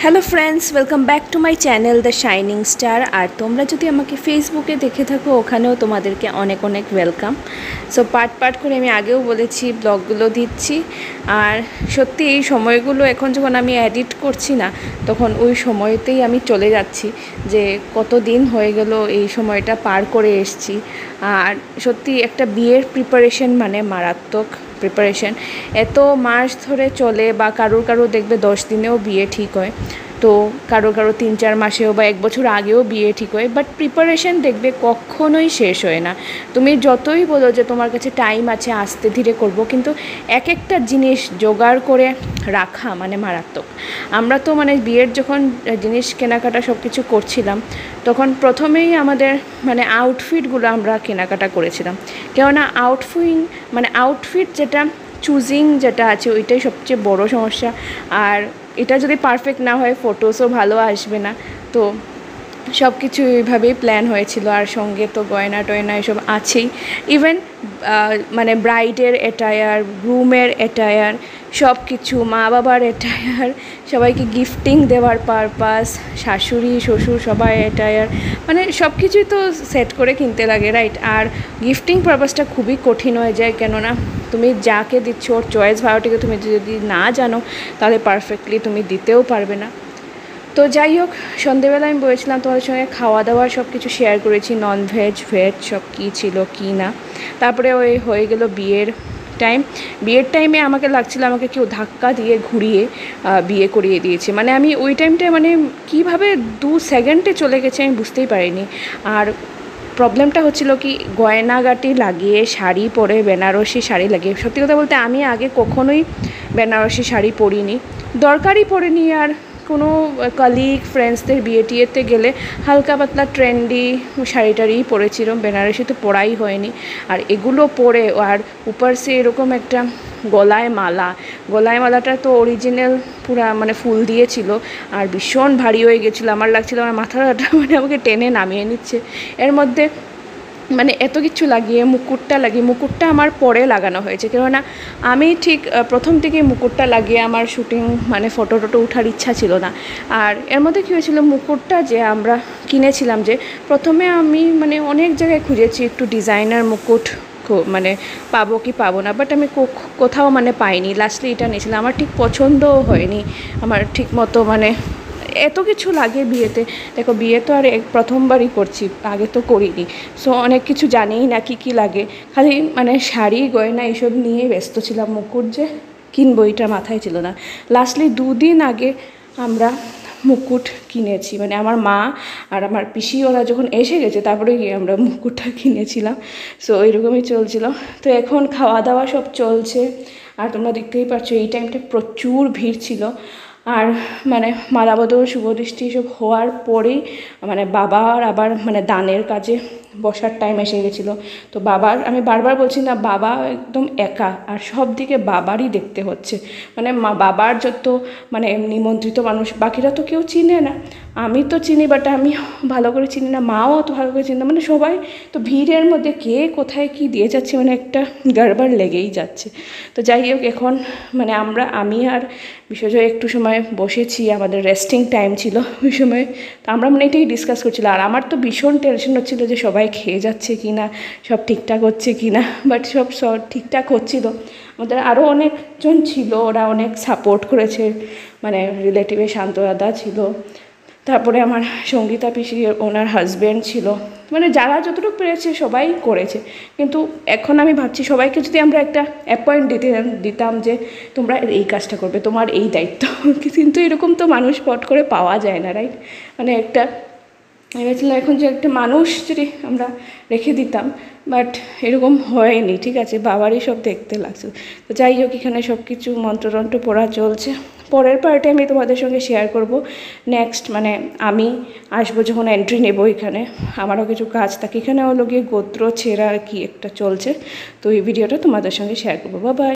Hello friends, welcome back to my channel the shining star. আর তোমরা যদি আমাকে ফেসবুকে দেখে থাকো, ওখানেও তোমাদেরকে অনেক অনেক ওয়েলকাম। সো পার্ট করে আমি আগেও বলেছি ব্লগগুলো দিচ্ছি। আর সত্যি এই সময়গুলো এখন যখন আমি এডিট করছি না, তখন ওই সময়তেই আমি চলে যাচ্ছি যে কত দিন হয়ে গেল এই সময়টা পার করে এসছি। আর সত্যি একটা বিয়ের প্রিপারেশন মানে মারাত্মক প্রিপারেশন। এত মাস ধরে চলে, বা কারোর দেখবে 10 দিনেও বিয়ে ঠিক হয়, তো কারো 3-4 মাসেও বা 1 বছর আগেও বিয়ে ঠিক হয়। বাট প্রিপারেশন দেখবে কখনোই শেষ হয় না। তুমি যতই বলো যে তোমার কাছে টাইম আছে, আস্তে ধীরে করব, কিন্তু এক একটা জিনিস জোগাড় করে রাখা মানে মারাত্মক। আমরা তো মানে বিয়ের যখন জিনিস কেনাকাটা সব কিছু করছিলাম, তখন প্রথমেই আমাদের মানে আউটফিটগুলো আমরা কেনাকাটা করেছিলাম। কেননা আউটফিট যেটা চুজিং যেটা আছে, ওইটাই সবচেয়ে বড় সমস্যা। আর এটা যদি পারফেক্ট না হয়, ফটোসও ভালো আসবে না। তো সব কিছু এইভাবেই প্ল্যান হয়েছিল। আর সঙ্গে তো গয়না টয়না এসব আছেই। ইভেন মানে ব্রাইডের অ্যাটায়ার, গ্রুমের অ্যাটায়ার, সব কিছু, মা বাবার অ্যাটায়ার, সবাইকে গিফটিং দেওয়ার পারপাস, শাশুড়ি শ্বশুর সবাই অ্যাটায়ার, মানে সব কিছুই তো সেট করে কিনতে লাগে, রাইট? আর গিফটিং পারপাসটা খুবই কঠিন হয়ে যায়, কেননা তুমি যাকে দিচ্ছ ওর চয়েস ভালোটিকে তুমি যদি না জানো, তাহলে পারফেক্টলি তুমি দিতেও পারবে না। তো যাই হোক, সন্ধেবেলা আমি বলেছিলাম তোমাদের সঙ্গে খাওয়া দাওয়ার সব কিছু শেয়ার করেছি, নন ভেজ ভেজ সব কী ছিল কী না। তারপরে ওই হয়ে গেল বিয়ের টাইমে আমাকে লাগছিল আমাকে কেউ ধাক্কা দিয়ে ঘুরিয়ে বিয়ে করিয়ে দিয়েছে। মানে আমি ওই টাইমটায় মানে কীভাবে 2 সেকেন্ডে চলে গেছে আমি বুঝতেই পারিনি। আর প্রবলেমটা হচ্ছিল কি, গয়নাগাটি লাগিয়ে শাড়ি পরে, বেনারসি শাড়ি লাগিয়ে, সত্যি কথা বলতে আমি আগে কখনোই বেনারসি শাড়ি পরিনি, দরকারই পড়েনি। আর কোনো কলিগ ফ্রেন্ডসদের বিয়ে টিয়েতে গেলে হালকা পাতলা ট্রেন্ডি শাড়ি টাড়িই পরেছিল, বেনারসি তো পরাই হয়নি। আর এগুলো পরে আর উপরসে এরকম একটা গলায় মালাটা তো অরিজিনাল পুরা মানে ফুল দিয়েছিল, আর ভীষণ ভারী হয়ে গেছিলো। আমার লাগছিল আমার মাথাটা মানে আমাকে টেনে নামিয়ে নিচ্ছে। এর মধ্যে মানে এত কিছু লাগিয়ে মুকুটটা আমার পরে লাগানো হয়েছে, কেননা আমি ঠিক প্রথম থেকে মুকুটটা লাগিয়ে আমার শুটিং মানে ফটো ওঠার ইচ্ছা ছিল না। আর এর মধ্যে কী হয়েছিল, মুকুটটা যে আমরা কিনেছিলাম, যে প্রথমে আমি মানে অনেক জায়গায় খুঁজেছি একটু ডিজাইনার মুকুট মানে পাবো কি পাবো না, বাট আমি কোথাও মানে পাইনি। লাস্টলি এটা নিয়েছিলাম, আমার ঠিক পছন্দও হয়নি, আমার ঠিক মতো মানে এত কিছু লাগে বিয়েতে। দেখো, বিয়ে তো আর প্রথমবারই করছি, আগে তো করিনি, সো অনেক কিছু জানিই না কী লাগে। খালি মানে শাড়ি গয়না এইসব নিয়ে ব্যস্ত ছিলাম, মুকুট যে কিনবো এটা মাথায় ছিল না। লাস্টলি 2 দিন আগে আমরা মুকুট কিনেছি, মানে আমার মা আর আমার পিসি ওরা যখন এসে গেছে তারপরে গিয়ে আমরা মুকুটটা কিনেছিলাম। সো ওইরকমই চলছিল। তো এখন খাওয়া দাওয়া সব চলছে, আর তোমরা দেখতেই পাচ্ছ এই টাইমটা প্রচুর ভিড় ছিল। আর মানে মালাবদল শুভদৃষ্টি সব হওয়ার পরেই মানে বাবার আবার মানে দানের কাজে বসার টাইম এসে গেছিলো। তো আমি বারবার বলছি না, বাবা একদম একা, আর সব দিকে বাবারই দেখতে হচ্ছে। মানে বাবার যত মানে নিমন্ত্রিত মানুষ, বাকিরা তো কেউ চিনে না, আমি তো চিনি, বাট আমি ভালো করে চিনি না, মাও অত ভালো করে চিনি না, মানে সবাই তো ভিড়ের মধ্যে কে কোথায় কী দিয়ে যাচ্ছে, মানে একটা গড়বড় লেগেই যাচ্ছে। তো যাই হোক, এখন মানে আমি আর বিশ্বজয় একটু সময় বসেছি, আমাদের রেস্টিং টাইম ছিল ওই সময়। তো আমরা মানে এটাই ডিসকাস করছিলাম। আর আমার তো ভীষণ টেনশন হচ্ছিলো যে সবাই খেয়ে যাচ্ছে কি না, সব ঠিকঠাক হচ্ছে কি না, বাট সব ঠিকঠাক হচ্ছিলো। আমাদের আরও অনেকজন ছিল, ওরা অনেক সাপোর্ট করেছে, মানে রিলেটিভে শান্তদাদা ছিল, তারপরে আমার সঙ্গীতা পিসি ওনার হাজব্যান্ড ছিল, মানে যারা যতটুকু পেরেছে সবাই করেছে। কিন্তু এখন আমি ভাবছি সবাইকে যদি আমরা একটা অ্যাপয়েন্ট দিতাম যে তোমরা এই কাজটা করবে, তোমার এই দায়িত্ব, কিন্তু এরকম তো মানুষ পট করে পাওয়া যায় না, রাইট? মানে একটা ভেবেছিলাম এখন যে একটা মানুষ যদি আমরা রেখে দিতাম, বাট এরকম হয়নি। ঠিক আছে, বাবারই সব দেখতে লাগছে। তো যাই হোক, এখানে সব কিছু মন্ত্রতন্ত্র পড়া চলছে। পরের পার্টে আমি তোমাদের সঙ্গে শেয়ার করব নেক্সট, মানে আমি আসবো যখন এন্ট্রি নেব এখানে, আমারও কিছু কাজ থাকে, এখানে হলো গিয়ে গোত্র ছেঁড়া কি একটা চলছে। তো এই ভিডিওটা তোমাদের সঙ্গে শেয়ার করবো। Bye bye.